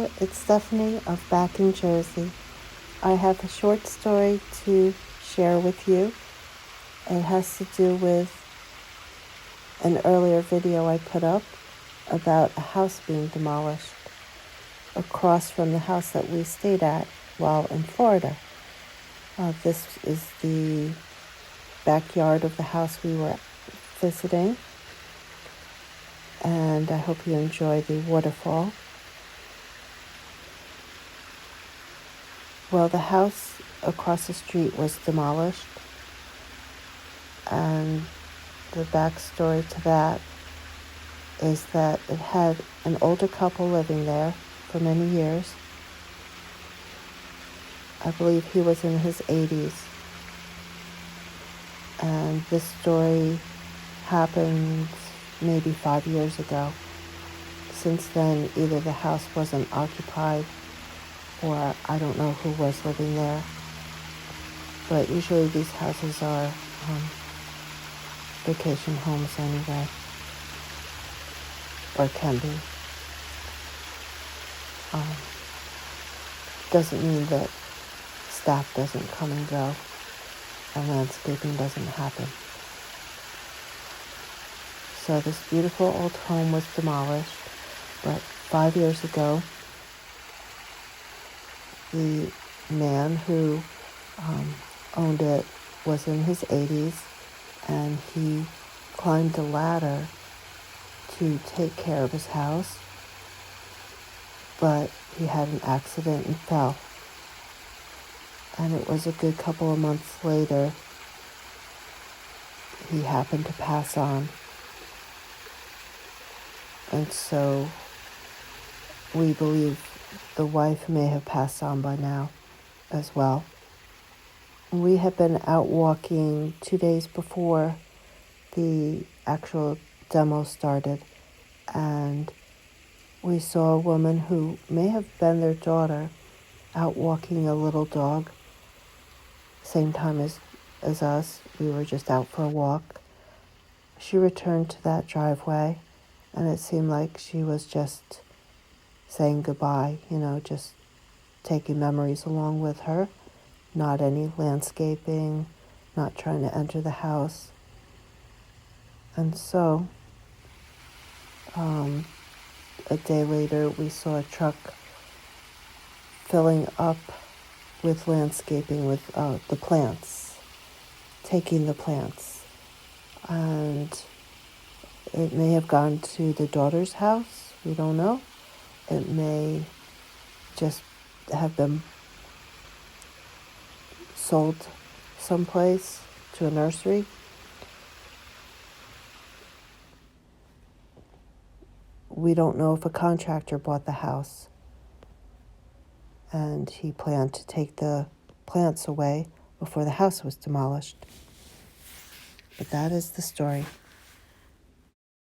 there, it's Stephanie of back in Jersey. I have a short story to share with you. It has to do with an earlier video I put up about a house being demolished across from the house that we stayed at while in Florida. This is the backyard of the house we were visiting, and I hope you enjoy the waterfall. Well, the house across the street was demolished, and the backstory to that is that it had an older couple living there for many years. I believe he was in his 80s. And this story happened maybe 5 years ago. Since then, either the house wasn't occupied or I don't know who was living there. But usually these houses are vacation homes anyway, or can be. Doesn't mean that staff doesn't come and go and landscaping doesn't happen. So this beautiful old home was demolished, but 5 years ago, the man who owned it was in his 80s, and he climbed a ladder to take care of his house, but he had an accident and fell. And it was a good couple of months later, he happened to pass on. And so we believe the wife may have passed on by now as well. We had been out walking 2 days before the actual demo started, and we saw a woman who may have been their daughter out walking a little dog. Same time as us. We were just out for a walk. She returned to that driveway, and it seemed like she was just saying goodbye, just taking memories along with her. Not any landscaping, not trying to enter the house. And so, a day later, we saw a truck filling up with landscaping, with the plants, taking the plants. And it may have gone to the daughter's house, we don't know. It may just have been sold someplace to a nursery. We don't know if a contractor bought the house and he planned to take the plants away before the house was demolished. But that is the story.